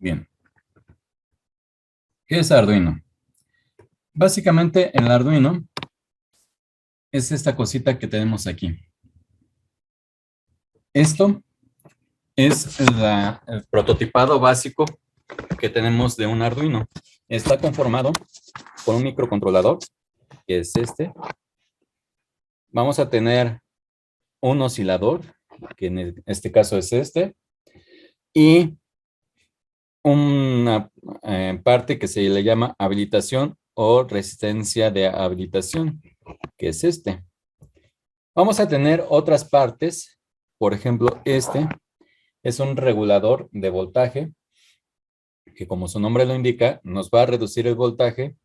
Bien, ¿qué es Arduino? Básicamente el Arduino es esta cosita que tenemos aquí. Esto es el prototipado básico que tenemos de un Arduino. Está conformado por un microcontrolador, que es este. Vamos a tener un oscilador, que en este caso es este, y una parte que se le llama habilitación o resistencia de habilitación, que es este. Vamos a tener otras partes, por ejemplo, este es un regulador de voltaje que, como su nombre lo indica, nos va a reducir el voltaje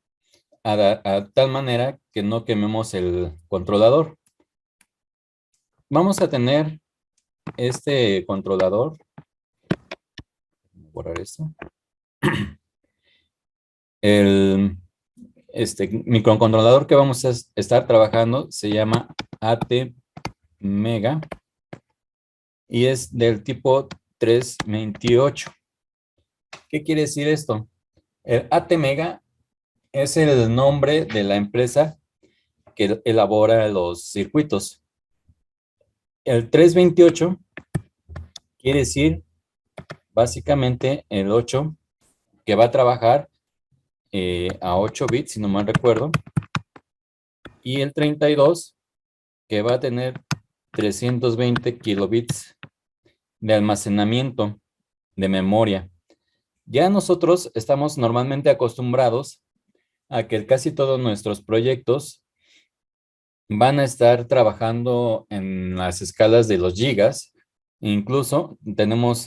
a tal manera que no quememos el controlador. Vamos a tener este controlador, voy a borrar esto, el microcontrolador que vamos a estar trabajando se llama ATmega y es del tipo 328. ¿Qué quiere decir esto? El ATmega es el nombre de la empresa que elabora los circuitos. El 328 quiere decir básicamente el 8 que va a trabajar a 8 bits, si no mal recuerdo, y el 32 que va a tener 320 kilobits de almacenamiento de memoria. Ya nosotros estamos normalmente acostumbrados a que casi todos nuestros proyectos van a estar trabajando en las escalas de los gigas. Incluso tenemos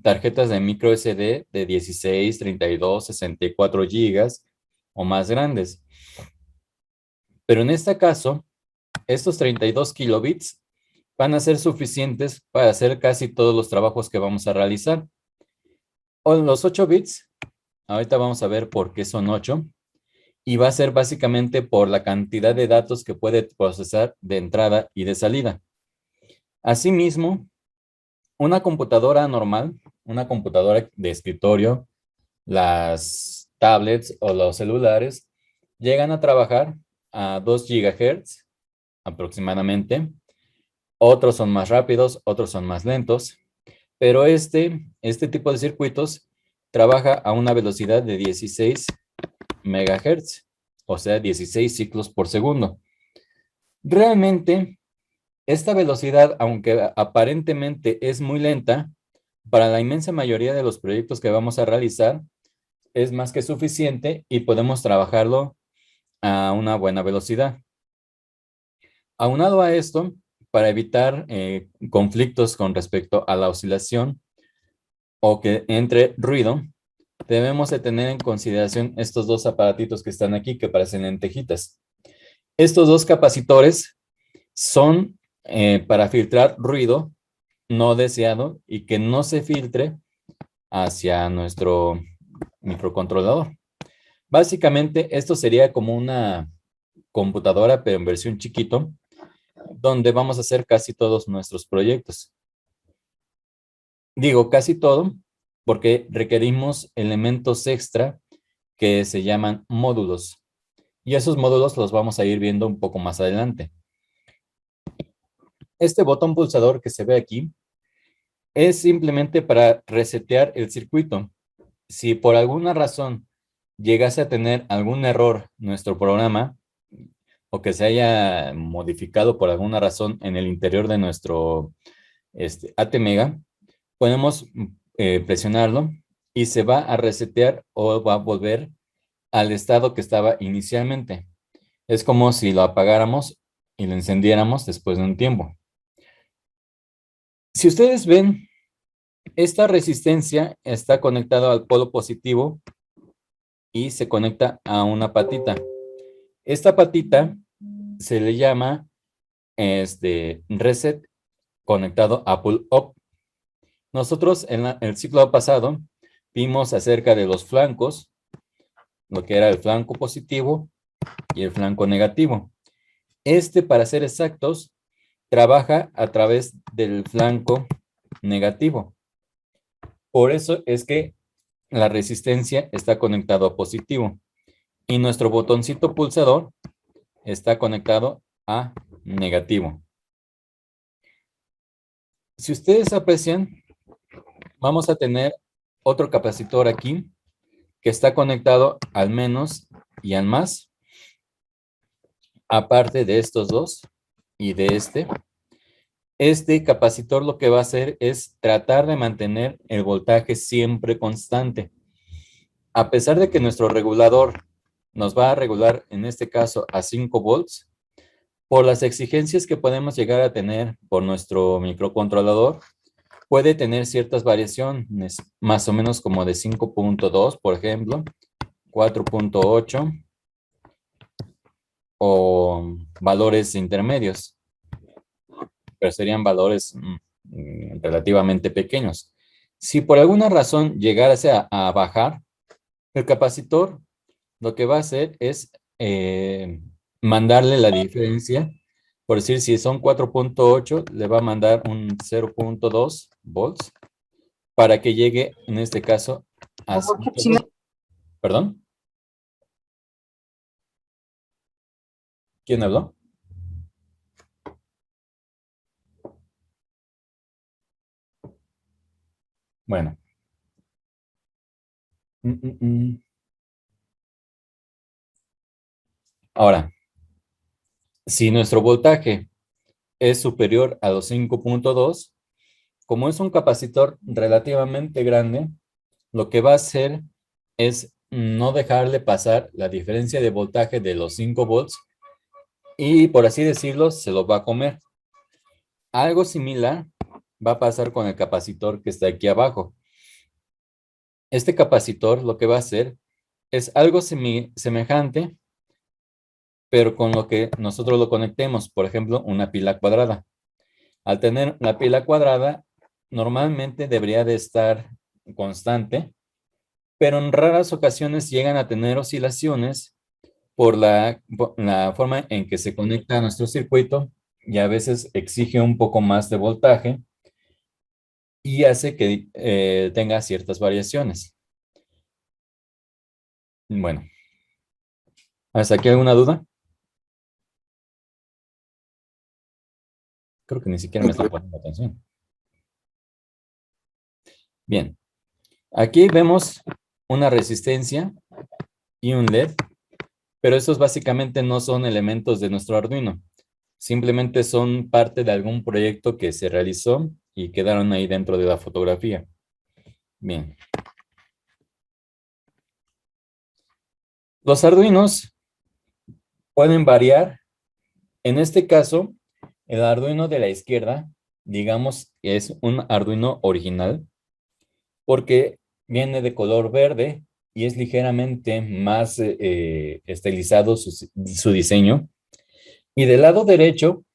tarjetas de micro SD de 16, 32, 64 gigas o más grandes. Pero en este caso, estos 32 kilobits van a ser suficientes para hacer casi todos los trabajos que vamos a realizar. O los 8 bits, ahorita vamos a ver por qué son 8, y va a ser básicamente por la cantidad de datos que puede procesar de entrada y de salida. Asimismo, una computadora normal, una computadora de escritorio, las tablets o los celulares, llegan a trabajar a 2 GHz aproximadamente. Otros son más rápidos, otros son más lentos, pero este tipo de circuitos trabaja a una velocidad de 16 MHz, o sea, 16 ciclos por segundo. Realmente, esta velocidad, aunque aparentemente es muy lenta, para la inmensa mayoría de los proyectos que vamos a realizar, es más que suficiente y podemos trabajarlo a una buena velocidad. Aunado a esto, para evitar conflictos con respecto a la oscilación o que entre ruido, debemos de tener en consideración estos dos aparatitos que están aquí que parecen lentejitas. Estos dos capacitores son para filtrar ruido no deseado y que no se filtre hacia nuestro microcontrolador. Básicamente, esto sería como una computadora, pero en versión chiquito, donde vamos a hacer casi todos nuestros proyectos. Digo casi todo porque requerimos elementos extra que se llaman módulos. Y esos módulos los vamos a ir viendo un poco más adelante. Este botón pulsador que se ve aquí es simplemente para resetear el circuito. Si por alguna razón llegase a tener algún error nuestro programa o que se haya modificado por alguna razón en el interior de nuestro ATmega, podemos presionarlo y se va a resetear o va a volver al estado que estaba inicialmente. Es como si lo apagáramos y lo encendiéramos después de un tiempo. Si ustedes ven, esta resistencia está conectada al polo positivo y se conecta a una patita. Esta patita se le llama reset conectado a pull up. Nosotros en el ciclo pasado vimos acerca de los flancos, lo que era el flanco positivo y el flanco negativo. Para ser exactos, trabaja a través del flanco negativo. Por eso es que la resistencia está conectado a positivo y nuestro botoncito pulsador está conectado a negativo. Si ustedes aprecian, vamos a tener otro capacitor aquí que está conectado al menos y al más, aparte de estos dos y de este. Este capacitor lo que va a hacer es tratar de mantener el voltaje siempre constante. A pesar de que nuestro regulador nos va a regular, en este caso, a 5 volts, por las exigencias que podemos llegar a tener por nuestro microcontrolador, puede tener ciertas variaciones, más o menos como de 5.2, por ejemplo, 4.8 o valores intermedios, pero serían valores relativamente pequeños. Si por alguna razón llegase a bajar, el capacitor lo que va a hacer es mandarle la diferencia. Por decir, si son 4.8, le va a mandar un 0.2 volts para que llegue, en este caso, a 5. ¿Perdón? ¿Quién habló? Bueno. Mm, mm, mm. Ahora, si nuestro voltaje es superior a los 5.2, como es un capacitor relativamente grande, lo que va a hacer es no dejarle pasar la diferencia de voltaje de los 5 volts y, por así decirlo, se lo va a comer. Algo similar va a pasar con el capacitor que está aquí abajo. Este capacitor lo que va a hacer es algo semejante, pero con lo que nosotros lo conectemos, por ejemplo, una pila cuadrada. Al tener la pila cuadrada, normalmente debería de estar constante, pero en raras ocasiones llegan a tener oscilaciones por la forma en que se conecta a nuestro circuito y a veces exige un poco más de voltaje y hace que tenga ciertas variaciones. Bueno, ¿hasta aquí alguna duda? Creo que ni siquiera me está poniendo atención. Bien, aquí vemos una resistencia y un LED, pero estos básicamente no son elementos de nuestro Arduino. Simplemente son parte de algún proyecto que se realizó y quedaron ahí dentro de la fotografía. Bien. Los Arduinos pueden variar. En este caso, el Arduino de la izquierda, digamos que es un Arduino original, porque viene de color verde y es ligeramente más estilizado su diseño. Y del lado derecho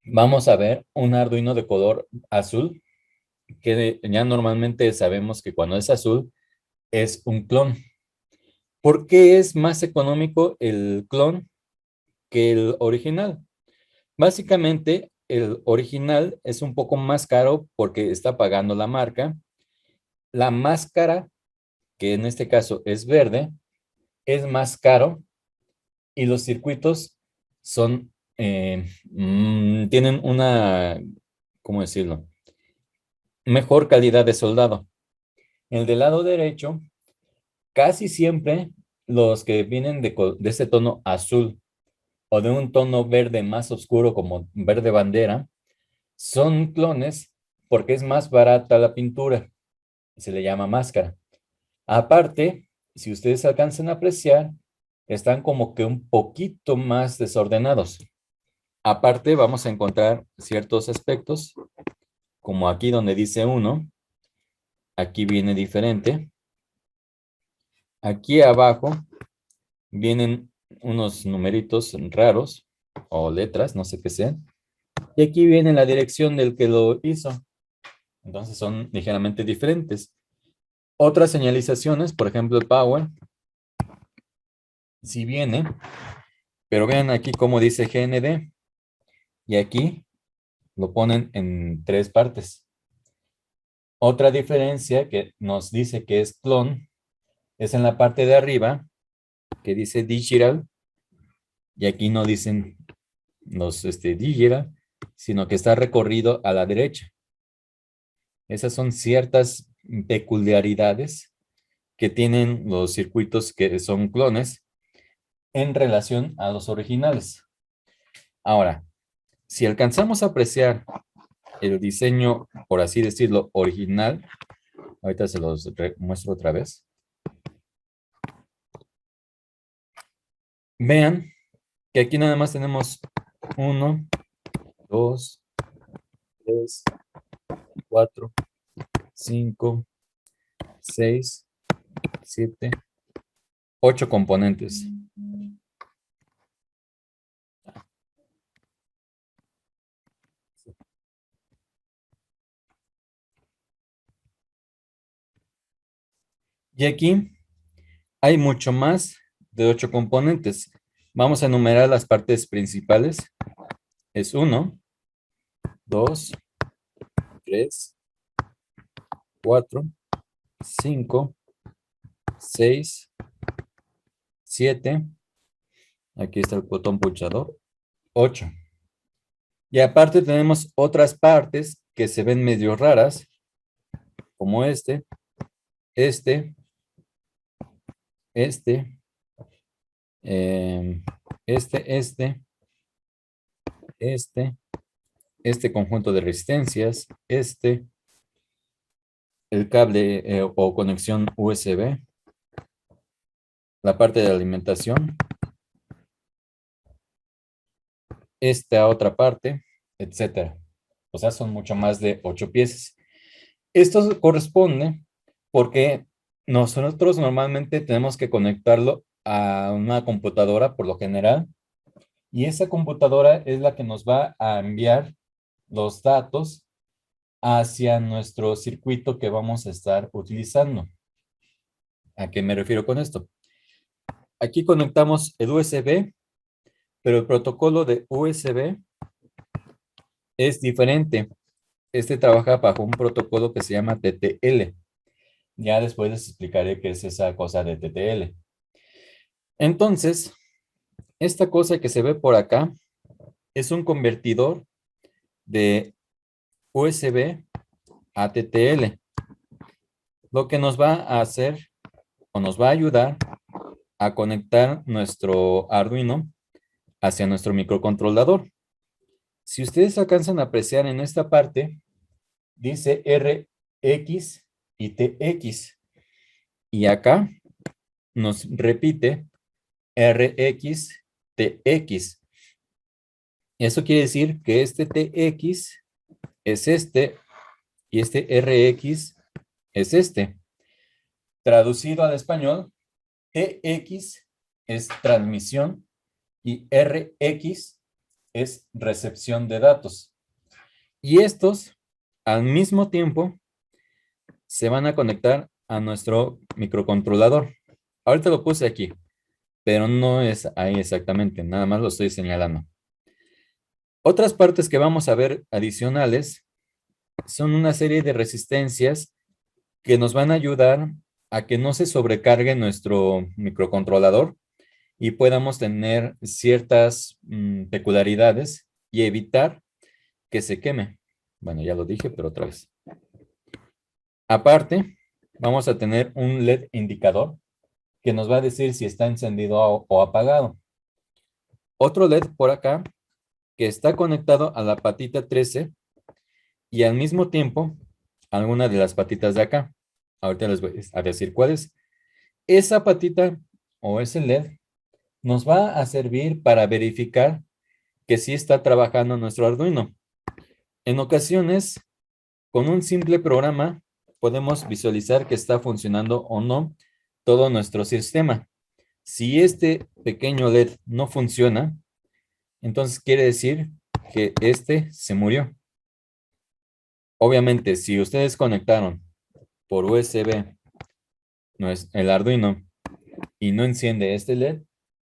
vamos a ver un Arduino de color azul, que ya normalmente sabemos que cuando es azul es un clon. ¿Por qué es más económico el clon que el original? Básicamente, el original es un poco más caro porque está pagando la marca. La máscara, que en este caso es verde, es más caro y los circuitos son, tienen una, ¿cómo decirlo? Mejor calidad de soldado. El del lado derecho, casi siempre los que vienen de ese tono azul o de un tono verde más oscuro como verde bandera, son clones porque es más barata la pintura. Se le llama máscara. Aparte, si ustedes alcanzan a apreciar, están como que un poquito más desordenados. Aparte, vamos a encontrar ciertos aspectos, como aquí donde dice 1, aquí viene diferente. Aquí abajo vienen unos numeritos raros o letras, no sé qué sean. Y aquí viene la dirección del que lo hizo. Entonces son ligeramente diferentes. Otras señalizaciones, por ejemplo, el power, si viene, pero vean aquí cómo dice GND y aquí lo ponen en 3 partes. Otra diferencia que nos dice que es clon es en la parte de arriba, que dice digital, y aquí no dicen los digital, sino que está recorrido a la derecha. Esas son ciertas peculiaridades que tienen los circuitos que son clones en relación a los originales. Ahora, si alcanzamos a apreciar el diseño, por así decirlo, original, ahorita se los muestro otra vez. Vean que aquí nada más tenemos 1, 2, 3, 4, 5, 6, 7, 8 componentes. Y aquí hay mucho más de 8 componentes. Vamos a enumerar las partes principales. Es 1, 2, 3, 4, 5, 6, 7. Aquí está el botón pulsador. 8. Y aparte tenemos otras partes que se ven medio raras, como este, este, este, este, este conjunto de resistencias, el cable o conexión USB, la parte de alimentación, esta otra parte, etcétera. O sea, son mucho más de 8 piezas. Esto corresponde porque nosotros normalmente tenemos que conectarlo a una computadora por lo general, y esa computadora es la que nos va a enviar los datos hacia nuestro circuito que vamos a estar utilizando. ¿A qué me refiero con esto? Aquí conectamos el USB, pero el protocolo de USB es diferente. Este trabaja bajo un protocolo que se llama TTL. Ya después les explicaré qué es esa cosa de TTL. Entonces, esta cosa que se ve por acá es un convertidor de USB a TTL. Lo que nos va a hacer o nos va a ayudar a conectar nuestro Arduino hacia nuestro microcontrolador. Si ustedes alcanzan a apreciar en esta parte, dice RX y TX. Y acá nos repite RX, TX. Eso quiere decir que este TX es este y este RX es este. Traducido al español, TX es transmisión y RX es recepción de datos. Y estos, al mismo tiempo, se van a conectar a nuestro microcontrolador. Ahorita lo puse aquí, pero no es ahí exactamente, nada más lo estoy señalando. Otras partes que vamos a ver adicionales son una serie de resistencias que nos van a ayudar a que no se sobrecargue nuestro microcontrolador y podamos tener ciertas peculiaridades y evitar que se queme. Bueno, ya lo dije, pero otra vez. Aparte, vamos a tener un LED indicador que nos va a decir si está encendido o apagado. Otro LED por acá que está conectado a la patita 13 y al mismo tiempo a alguna de las patitas de acá. Ahorita les voy a decir cuál es. Esa patita o ese LED nos va a servir para verificar que sí está trabajando nuestro Arduino. En ocasiones, con un simple programa, podemos visualizar que está funcionando o no todo nuestro sistema. Si este pequeño LED no funciona, entonces quiere decir que este se murió. Obviamente, si ustedes conectaron por USB el Arduino y no enciende este LED,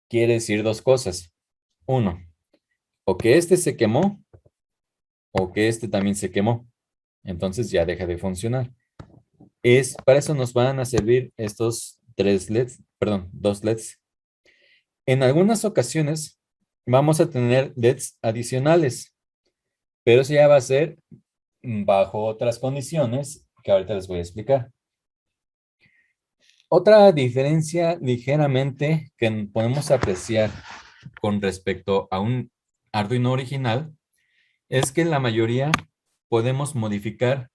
quiere decir dos cosas. Uno, o que este se quemó o que este también se quemó. Entonces ya deja de funcionar. Para eso nos van a servir estos dos LEDs. En algunas ocasiones vamos a tener LEDs adicionales, pero eso ya va a ser bajo otras condiciones que ahorita les voy a explicar. Otra diferencia ligeramente que podemos apreciar con respecto a un Arduino original es que en la mayoría podemos modificar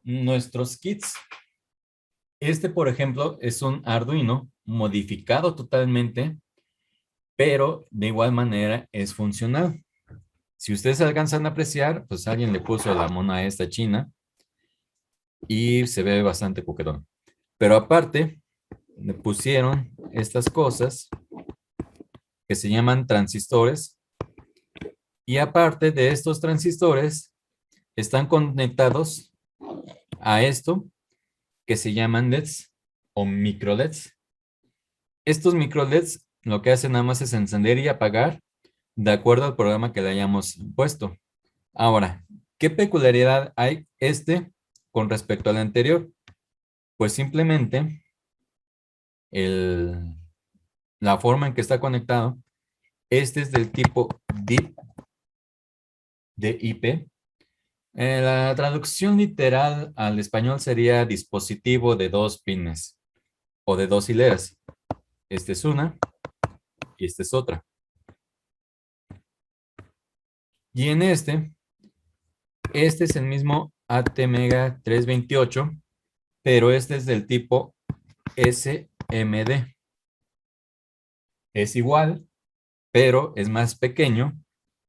nuestros kits. Por ejemplo, es un Arduino modificado totalmente, pero de igual manera es funcional. Si ustedes alcanzan a apreciar, pues alguien le puso la mona esta china y se ve bastante coquetón. Pero aparte, le pusieron estas cosas que se llaman transistores, y aparte de estos transistores están conectados a esto que se llaman LEDs o micro LEDs. Estos micro LEDs lo que hacen nada más es encender y apagar de acuerdo al programa que le hayamos puesto. Ahora, ¿qué peculiaridad hay con respecto al anterior? Pues simplemente la forma en que está conectado, es del tipo DIP, DIP. La traducción literal al español sería dispositivo de dos pines o de dos hileras. Esta es una y esta es otra. Y en este es el mismo ATmega 328, pero este es del tipo SMD. Es igual, pero es más pequeño,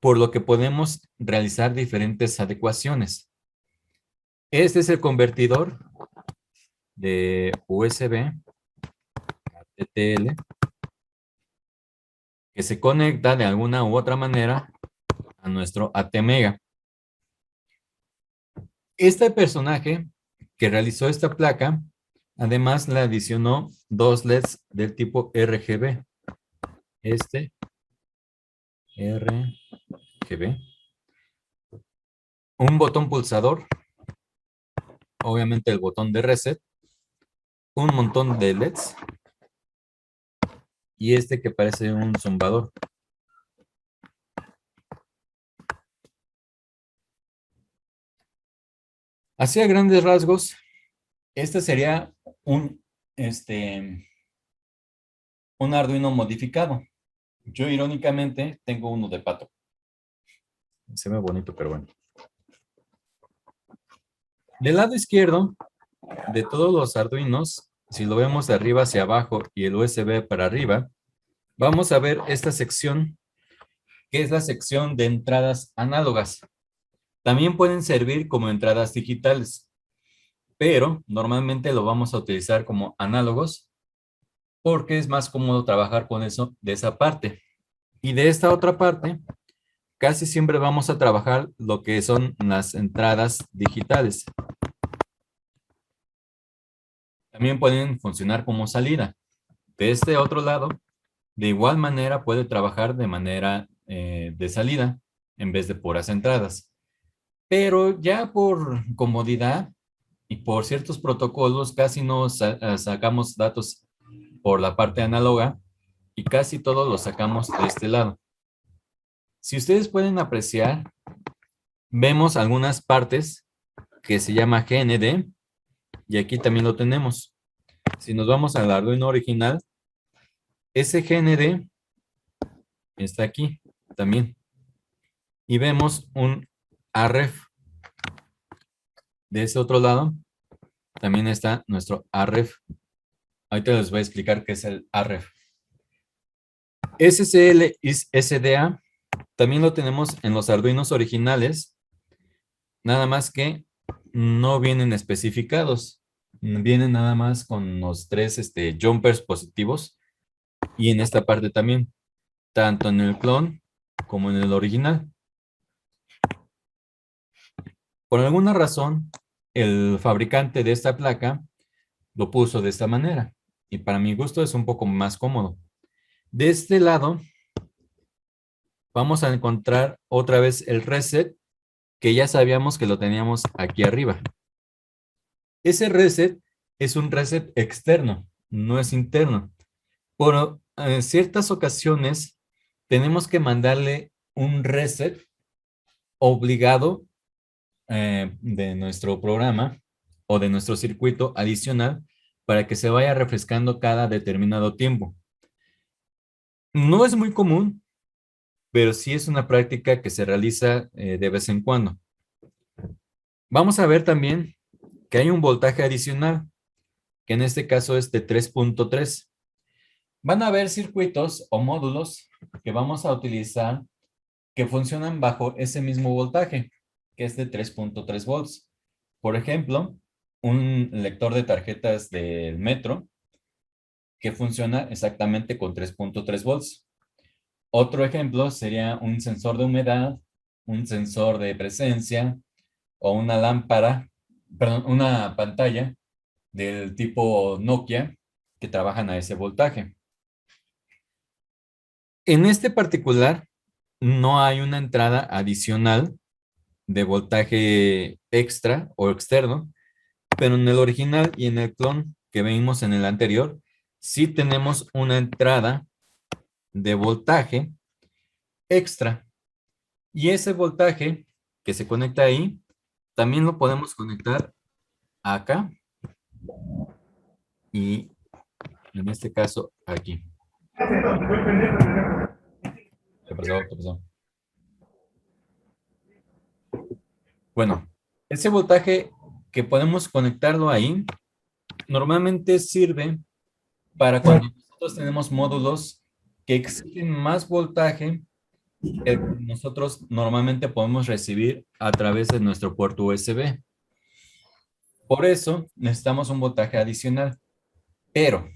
por lo que podemos realizar diferentes adecuaciones. Este es el convertidor de USB a TTL que se conecta de alguna u otra manera a nuestro ATmega. Este personaje que realizó esta placa, además le adicionó dos LEDs del tipo RGB. RGB. Un botón pulsador, obviamente el botón de reset, un montón de LEDs y que parece un zumbador. Así a grandes rasgos, este sería un, un Arduino modificado. Yo irónicamente tengo uno de pato. Se ve bonito, pero bueno. Del lado izquierdo de todos los Arduinos, si lo vemos de arriba hacia abajo y el USB para arriba, vamos a ver esta sección, que es la sección de entradas análogas. También pueden servir como entradas digitales, pero normalmente lo vamos a utilizar como análogos porque es más cómodo trabajar con eso de esa parte. Y de esta otra parte, casi siempre vamos a trabajar lo que son las entradas digitales. También pueden funcionar como salida. De este otro lado, de igual manera puede trabajar de manera de salida en vez de puras entradas. Pero ya por comodidad y por ciertos protocolos casi no sacamos datos por la parte análoga y casi todos los sacamos de este lado. Si ustedes pueden apreciar, vemos algunas partes que se llama GND y aquí también lo tenemos. Si nos vamos al Arduino original, ese GND está aquí también. Y vemos un AREF. De ese otro lado también está nuestro AREF. Ahorita les voy a explicar qué es el AREF. SCL y SDA también lo tenemos en los Arduinos originales, nada más que no vienen especificados. Vienen nada más con los tres jumpers positivos y en esta parte también, tanto en el clon como en el original. Por alguna razón, el fabricante de esta placa lo puso de esta manera y para mi gusto es un poco más cómodo. De este lado vamos a encontrar otra vez el reset que ya sabíamos que lo teníamos aquí arriba. Ese reset es un reset externo, no es interno. Por ciertas ocasiones tenemos que mandarle un reset obligado de nuestro programa o de nuestro circuito adicional para que se vaya refrescando cada determinado tiempo. No es muy común, pero sí es una práctica que se realiza de vez en cuando. Vamos a ver también que hay un voltaje adicional, que en este caso es de 3.3. Van a haber circuitos o módulos que vamos a utilizar que funcionan bajo ese mismo voltaje, que es de 3.3 volts. Por ejemplo, un lector de tarjetas del metro que funciona exactamente con 3.3 volts. Otro ejemplo sería un sensor de humedad, un sensor de presencia o una lámpara, perdón, una pantalla del tipo Nokia que trabajan a ese voltaje. En este particular, no hay una entrada adicional de voltaje extra o externo, pero en el original y en el clon que vimos en el anterior, sí tenemos una entrada de voltaje extra. Y ese voltaje que se conecta ahí, también lo podemos conectar acá y en este caso aquí. ¿Qué pasó? ¿Qué pasó? Bueno, ese voltaje que podemos conectarlo ahí, normalmente sirve para cuando nosotros tenemos módulos que exigen más voltaje que el que nosotros normalmente podemos recibir a través de nuestro puerto USB. Por eso necesitamos un voltaje adicional, pero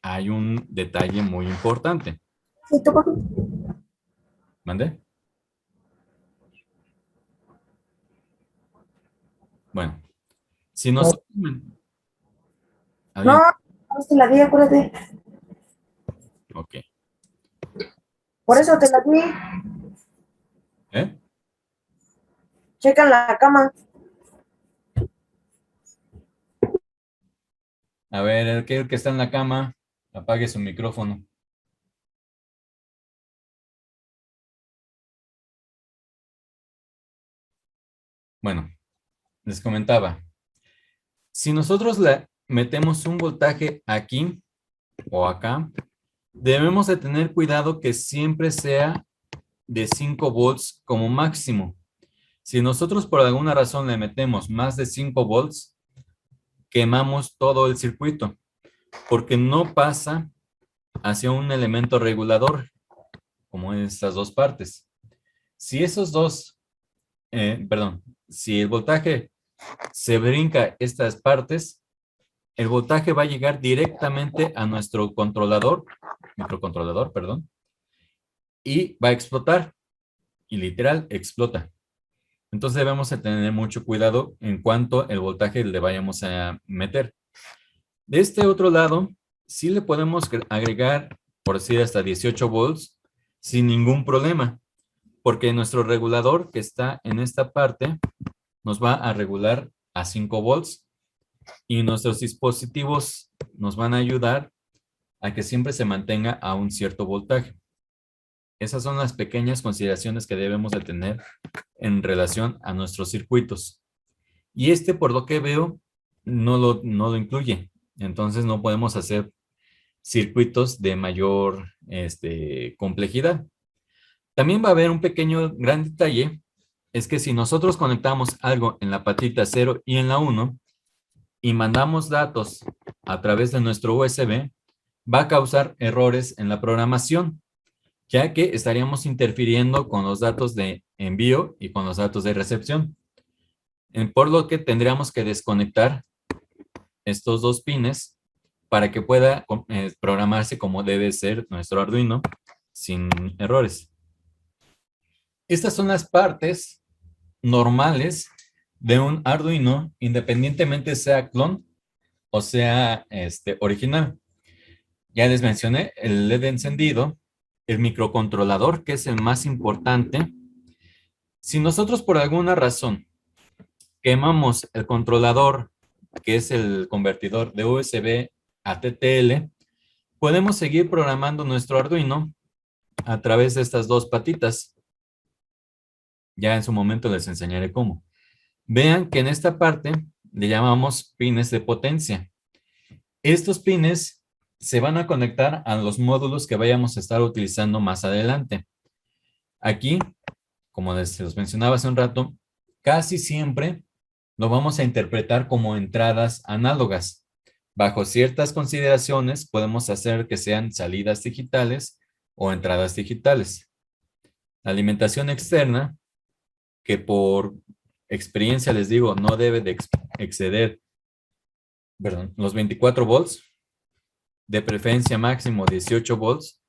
hay un detalle muy importante. ¿Mande? Bueno, si nosotros... No, ¿Alguien? no te la di, acuérdate. Ok. Por eso te la di. ¿Eh? Checa en la cama. A ver, el que está en la cama, apague su micrófono. Bueno, les comentaba, si nosotros le metemos un voltaje aquí o acá, debemos de tener cuidado que siempre sea de 5 volts como máximo. Si nosotros por alguna razón le metemos más de 5 volts, quemamos todo el circuito, porque no pasa hacia un elemento regulador, como en estas dos partes. Si esos dos, si el voltaje se brinca estas partes, el voltaje va a llegar directamente a nuestro controlador, microcontrolador, perdón, y va a explotar, y literal explota. Entonces debemos de tener mucho cuidado en cuanto el voltaje le vayamos a meter. De este otro lado, sí le podemos agregar, por decir, hasta 18 volts sin ningún problema, porque nuestro regulador que está en esta parte nos va a regular a 5 volts y nuestros dispositivos nos van a ayudar a que siempre se mantenga a un cierto voltaje. Esas son las pequeñas consideraciones que debemos de tener en relación a nuestros circuitos. Y este, por lo que veo, no lo incluye. Entonces no podemos hacer circuitos de mayor complejidad. También va a haber un pequeño gran detalle, es que si nosotros conectamos algo en la patita 0 y en la 1 y mandamos datos a través de nuestro USB, va a causar errores en la programación, ya que estaríamos interfiriendo con los datos de envío y con los datos de recepción. Por lo que tendríamos que desconectar estos dos pines para que pueda programarse como debe ser nuestro Arduino sin errores. Estas son las partes normales de un Arduino, independientemente sea clon o sea original. Ya les mencioné el LED encendido, el microcontrolador, que es el más importante. Si nosotros por alguna razón quemamos el controlador que es el convertidor de USB a TTL, podemos seguir programando nuestro Arduino a través de estas dos patitas. Ya en su momento les enseñaré cómo. Vean que en esta parte le llamamos pines de potencia. Estos pines se van a conectar a los módulos que vayamos a estar utilizando más adelante. Aquí, como les los mencionaba hace un rato, casi siempre lo vamos a interpretar como entradas análogas. Bajo ciertas consideraciones podemos hacer que sean salidas digitales o entradas digitales. La alimentación externa, que por experiencia les digo, no debe de exceder los 24 volts, de preferencia máximo 18 volts,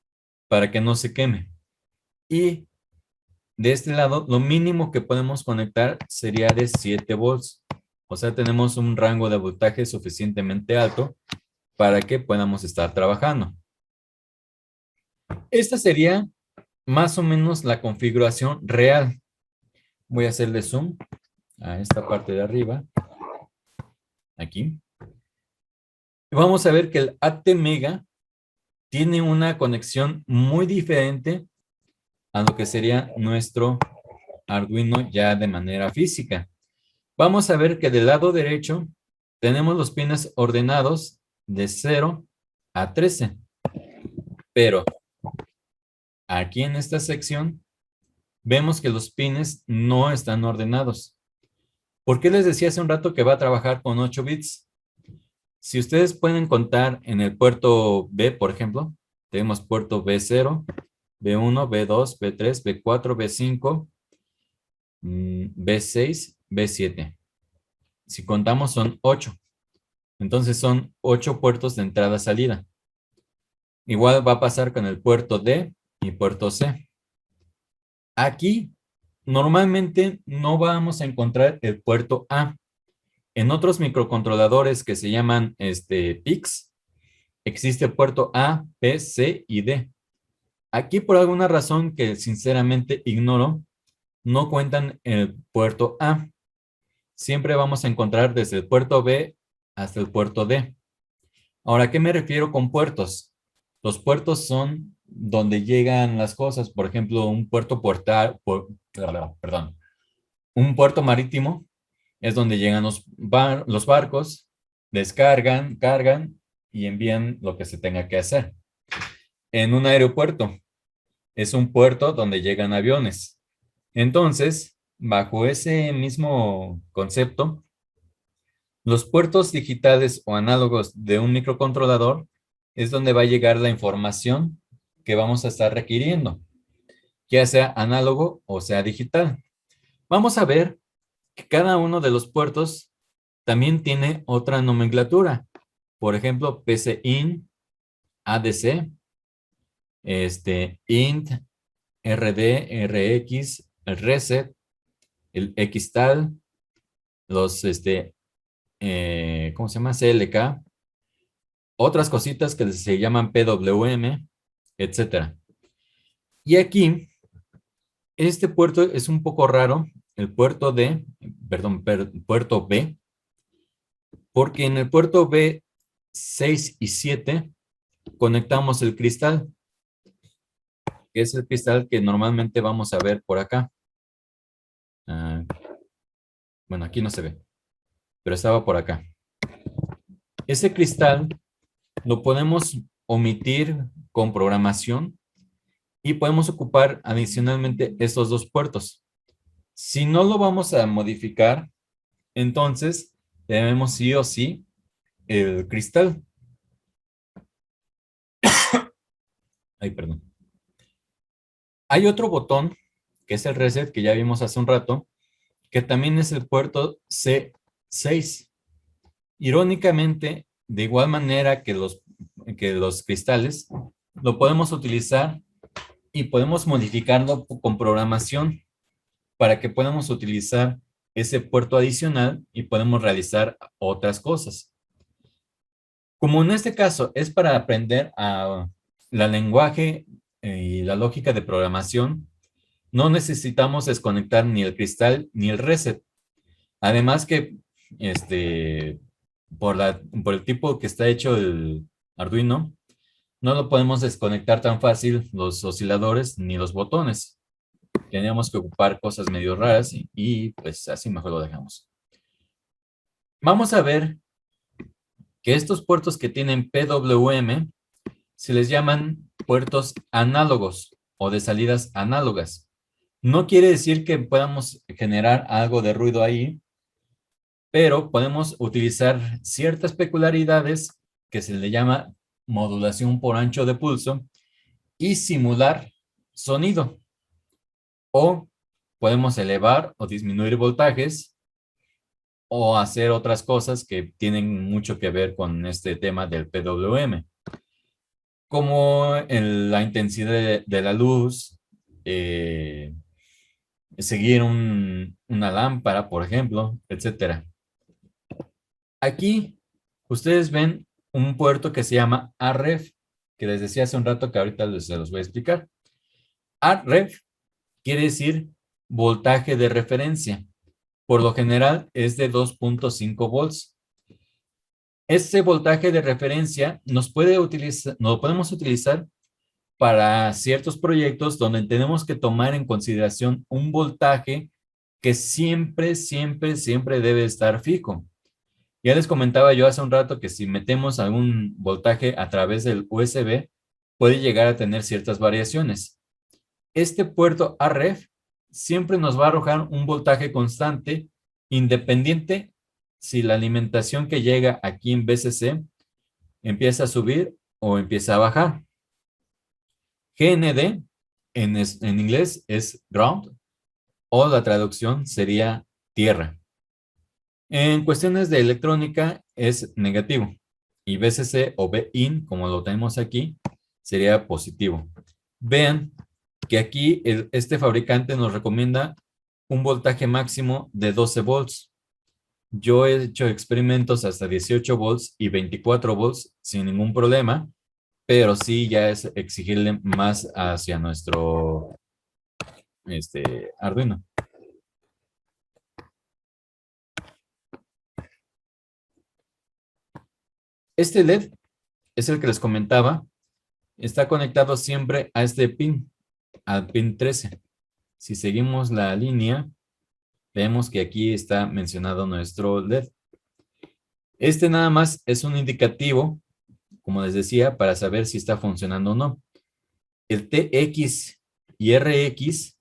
para que no se queme. Y de este lado, lo mínimo que podemos conectar sería de 7 volts. O sea, tenemos un rango de voltaje suficientemente alto para que podamos estar trabajando. Esta sería más o menos la configuración real. Voy a hacerle zoom a esta parte de arriba. Aquí. Vamos a ver que el ATmega tiene una conexión muy diferente a lo que sería nuestro Arduino ya de manera física. Vamos a ver que del lado derecho tenemos los pines ordenados de 0 a 13. Pero aquí en esta sección vemos que los pines no están ordenados. ¿Por qué les decía hace un rato que va a trabajar con 8 bits? Si ustedes pueden contar en el puerto B, por ejemplo, tenemos puerto B0, B1, B2, B3, B4, B5, B6, B7. Si contamos son 8. Entonces son 8 puertos de entrada-salida. Igual va a pasar con el puerto D y puerto C. Aquí normalmente no vamos a encontrar el puerto A. En otros microcontroladores que se llaman PICs, existe puerto A, B, C y D. Aquí por alguna razón que sinceramente ignoro, no cuentan el puerto A. Siempre vamos a encontrar desde el puerto B hasta el puerto D. Ahora, ¿a qué me refiero con puertos? Los puertos son donde llegan las cosas. Por ejemplo, un puerto perdón, un puerto marítimo es donde llegan los barcos, descargan, cargan y envían lo que se tenga que hacer. En un aeropuerto es un puerto donde llegan aviones. Entonces, bajo ese mismo concepto, los puertos digitales o análogos de un microcontrolador es donde va a llegar la información que vamos a estar requiriendo, ya sea análogo o sea digital. Vamos a ver que cada uno de los puertos también tiene otra nomenclatura. Por ejemplo, PCIN, ADC, INT, RD, RX, el reset, el XTAL, los, ¿cómo se llama? CLK, otras cositas que se llaman PWM, etcétera. Y aquí, este puerto es un poco raro, el puerto D, perdón, puerto B, porque en el puerto B6 y 7 conectamos el cristal, que es el cristal que normalmente vamos a ver por acá. Bueno, aquí no se ve, pero estaba por acá. Ese cristal lo podemos omitir con programación y podemos ocupar adicionalmente estos dos puertos. Si no lo vamos a modificar, entonces debemos sí o sí el cristal. Ay, perdón. Hay otro botón, que es el reset, que ya vimos hace un rato, que también es el puerto C6. Irónicamente, de igual manera que los cristales, lo podemos utilizar y podemos modificarlo con programación para que podamos utilizar ese puerto adicional y podemos realizar otras cosas. Como en este caso es para aprender la lenguaje y la lógica de programación, no necesitamos desconectar ni el cristal ni el reset. Además que por el tipo que está hecho el Arduino, no lo podemos desconectar tan fácil los osciladores ni los botones. Tenemos que ocupar cosas medio raras pues así mejor lo dejamos. Vamos a ver que estos puertos que tienen PWM se les llaman puertos análogos o de salidas análogas. No quiere decir que podamos generar algo de ruido ahí, pero podemos utilizar ciertas peculiaridades que se le llama modulación por ancho de pulso y simular sonido. O podemos elevar o disminuir voltajes o hacer otras cosas que tienen mucho que ver con este tema del PWM, como la intensidad de la luz, seguir una lámpara, por ejemplo, etcétera. Aquí ustedes ven un puerto que se llama AREF, que les decía hace un rato que ahorita se los voy a explicar. AREF quiere decir voltaje de referencia. Por lo general es de 2.5 volts. Este voltaje de referencia nos lo podemos utilizar para ciertos proyectos donde tenemos que tomar en consideración un voltaje que siempre, siempre, siempre debe estar fijo. Ya les comentaba yo hace un rato que si metemos algún voltaje a través del USB, puede llegar a tener ciertas variaciones. Este puerto AREF siempre nos va a arrojar un voltaje constante, independiente si la alimentación que llega aquí en VCC empieza a subir o empieza a bajar. GND en inglés es ground o la traducción sería tierra. En cuestiones de electrónica es negativo y VCC o VIN, como lo tenemos aquí, sería positivo. Vean que aquí este fabricante nos recomienda un voltaje máximo de 12 volts. Yo he hecho experimentos hasta 18 volts y 24 volts sin ningún problema, pero sí ya es exigirle más hacia nuestro Arduino. Este LED es el que les comentaba. Está conectado siempre a este pin, al pin 13. Si seguimos la línea, vemos que aquí está mencionado nuestro LED. Este nada más es un indicativo, como les decía, para saber si está funcionando o no. El TX y RX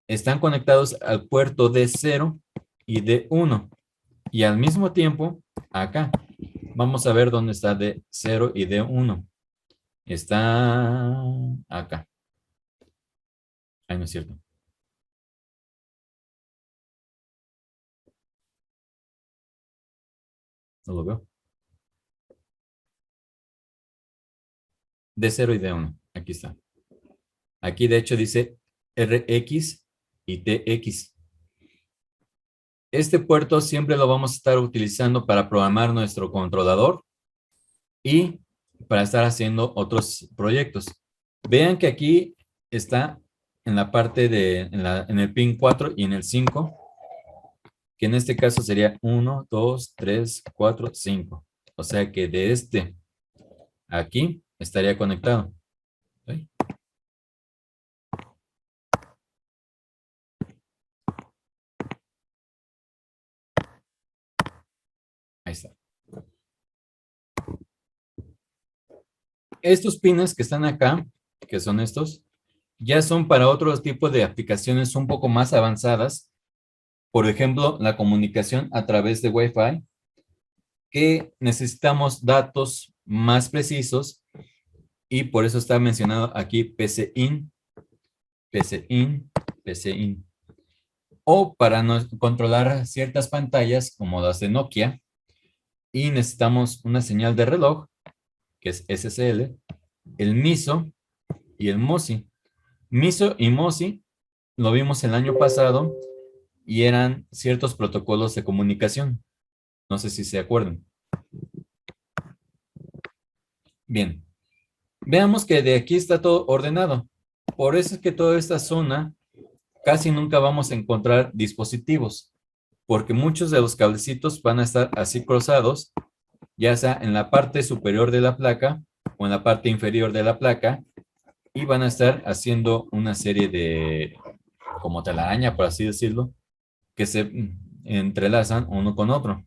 están conectados al puerto D0 y D1. Y al mismo tiempo, acá, vamos a ver dónde está D0 y D1. Está acá. Ahí no es cierto. No lo veo. D0 y D1. Aquí está. Aquí de hecho dice RX y TX. Este puerto siempre lo vamos a estar utilizando para programar nuestro controlador y para estar haciendo otros proyectos. Vean que aquí está en la parte en el pin 4 y en el 5, que en este caso sería 1, 2, 3, 4, 5. O sea que de aquí estaría conectado. ¿Sí? Ahí está. Estos pines que están acá, que son estos, ya son para otros tipos de aplicaciones un poco más avanzadas. Por ejemplo, la comunicación a través de Wi-Fi, que necesitamos datos más precisos y por eso está mencionado aquí PCIN, PCIN, PCIN. O para controlar ciertas pantallas como las de Nokia y necesitamos una señal de reloj, que es SSL, el MISO y el MOSI. MISO y MOSI lo vimos el año pasado y eran ciertos protocolos de comunicación. No sé si se acuerdan. Bien, veamos que de aquí está todo ordenado. Por eso es que toda esta zona casi nunca vamos a encontrar dispositivos. porque muchos de los cablecitos van a estar así cruzados, ya sea en la parte superior de la placa o en la parte inferior de la placa, y van a estar haciendo una serie de, como telaraña, por así decirlo, que se entrelazan uno con otro.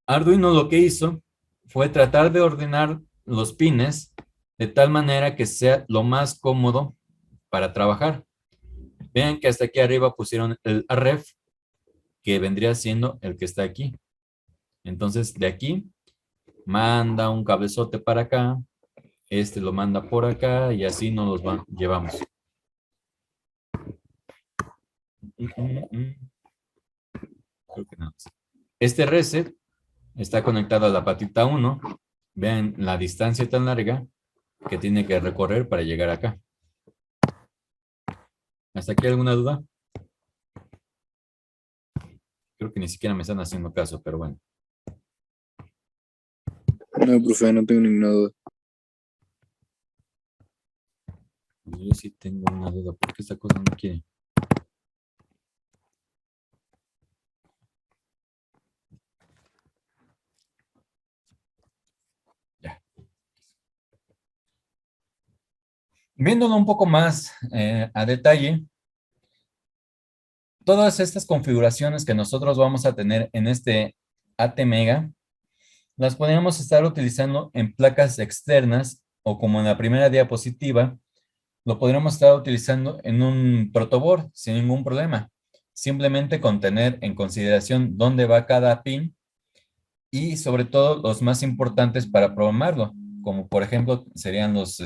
Arduino lo que hizo fue tratar de ordenar los pines de tal manera que sea lo más cómodo para trabajar. Vean que hasta aquí arriba pusieron el ref, que vendría siendo el que está aquí. Entonces, de aquí manda un cablezote para acá, este lo manda por acá y así nos los llevamos. Creo que no. Este reset está conectado a la patita 1. Vean la distancia tan larga que tiene que recorrer para llegar acá. ¿Hasta aquí alguna duda? Creo que ni siquiera me están haciendo caso, pero bueno. No, profe, no tengo ninguna duda. Yo sí tengo una duda, ¿por qué esta cosa no quiere? Ya. Viéndolo un poco más a detalle, todas estas configuraciones que nosotros vamos a tener en este ATmega, las podríamos estar utilizando en placas externas o como en la primera diapositiva, lo podríamos estar utilizando en un protoboard sin ningún problema. Simplemente con tener en consideración dónde va cada pin y sobre todo los más importantes para programarlo, como por ejemplo serían los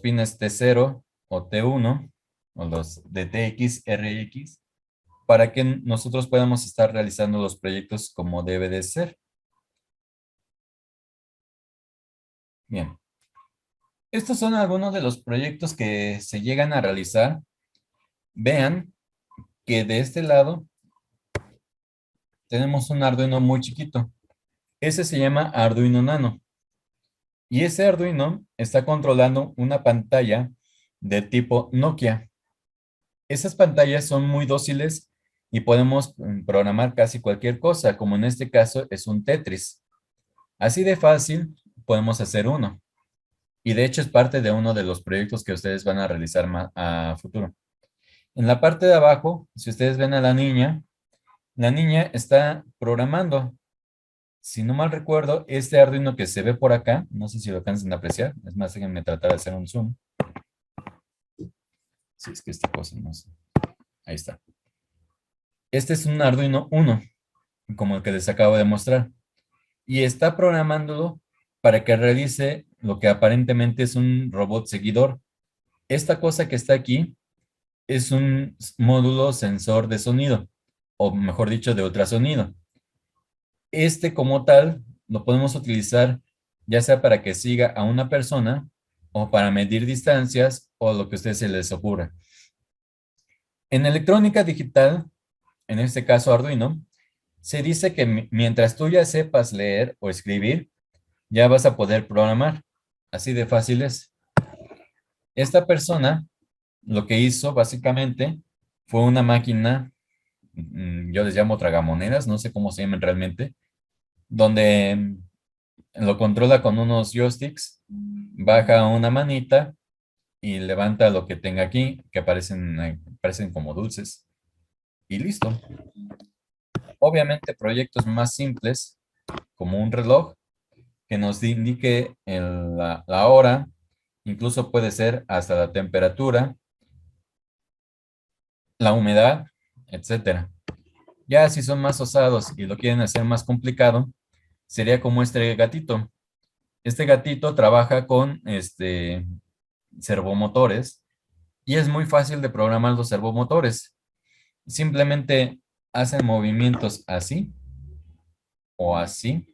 pines T0 o T1 o los de TX, RX, para que nosotros podamos estar realizando los proyectos como debe de ser. Bien. Estos son algunos de los proyectos que se llegan a realizar. Vean que de este lado tenemos un Arduino muy chiquito. Ese se llama Arduino Nano. Y ese Arduino está controlando una pantalla de tipo Nokia. Esas pantallas son muy dóciles y podemos programar casi cualquier cosa, como en este caso es un Tetris. Así de fácil podemos hacer uno. Y de hecho es parte de uno de los proyectos que ustedes van a realizar a futuro. En la parte de abajo, si ustedes ven a la niña está programando. Si no mal recuerdo, este Arduino que se ve por acá, no sé si lo alcanzan a apreciar, es más, déjenme tratar de hacer un zoom. Si es que esta cosa no sé. Ahí está. Este es un Arduino 1, como el que les acabo de mostrar. Y está programándolo para que realice lo que aparentemente es un robot seguidor. Esta cosa que está aquí es un módulo sensor de sonido, o mejor dicho, de ultrasonido. Este como tal lo podemos utilizar ya sea para que siga a una persona o para medir distancias o lo que a ustedes se les ocurra. En electrónica digital, en este caso Arduino, se dice que mientras tú ya sepas leer o escribir, ya vas a poder programar. Así de fácil es. Esta persona lo que hizo básicamente fue una máquina, yo les llamo tragamonedas, no sé cómo se llaman realmente, donde lo controla con unos joysticks, baja una manita y levanta lo que tenga aquí, que parecen como dulces, y listo. Obviamente proyectos más simples, como un reloj, que nos indique la hora, incluso puede ser hasta la temperatura, la humedad, etcétera. Ya si son más osados y lo quieren hacer más complicado, sería como este gatito. Este gatito trabaja con servomotores y es muy fácil de programar los servomotores. Simplemente hacen movimientos así o así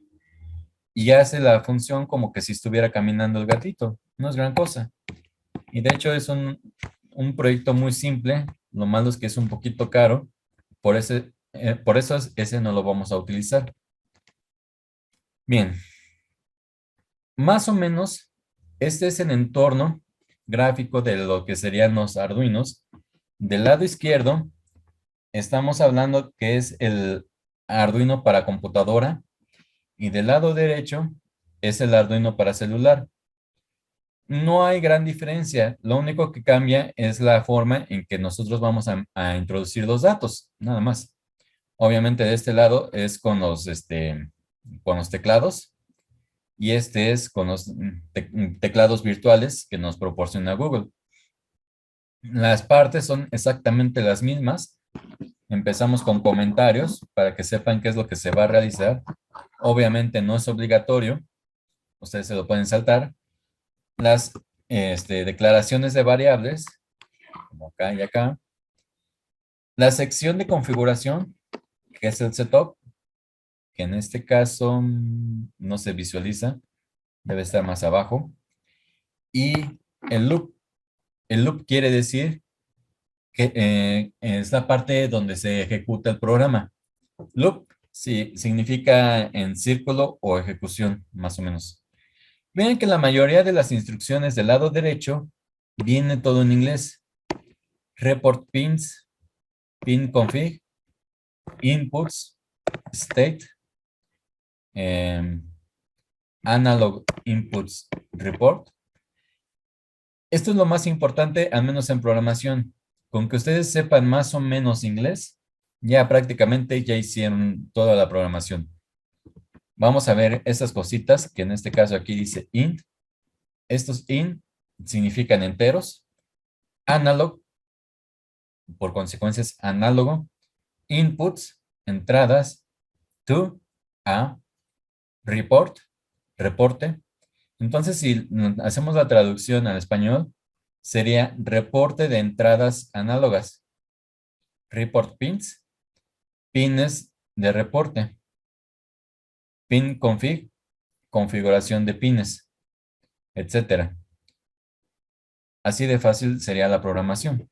y hace la función como que si estuviera caminando el gatito. No es gran cosa. Y de hecho es un proyecto muy simple. Lo malo es que es un poquito caro. Por eso ese no lo vamos a utilizar. Bien. Más o menos, este es el entorno gráfico de lo que serían los Arduinos. Del lado izquierdo estamos hablando que es el Arduino para computadora y del lado derecho es el Arduino para celular. No hay gran diferencia. Lo único que cambia es la forma en que nosotros vamos a introducir los datos, nada más. Obviamente de este lado es con los teclados y este es con los teclados virtuales que nos proporciona Google. Las partes son exactamente las mismas. Empezamos con comentarios para que sepan qué es lo que se va a realizar. Obviamente no es obligatorio. Ustedes se lo pueden saltar. Las declaraciones de variables, como acá y acá. La sección de configuración, que es el setup, que en este caso no se visualiza, debe estar más abajo. Y el loop. El loop quiere decir que es la parte donde se ejecuta el programa. Loop sí, significa en círculo o ejecución, más o menos. Vean que la mayoría de las instrucciones del lado derecho viene todo en inglés. Report pins, pin config, inputs, state, analog inputs report. Esto es lo más importante, al menos en programación. Con que ustedes sepan más o menos inglés, ya prácticamente ya hicieron toda la programación. Vamos a ver esas cositas, que en este caso aquí dice int. Estos int significan enteros. Analog, por consecuencia es análogo. Inputs, entradas. To, a. Report, reporte. Entonces, si hacemos la traducción al español, sería reporte de entradas análogas. Report pins, pines de reporte. Pin config, configuración de pines, etcétera. Así de fácil sería la programación.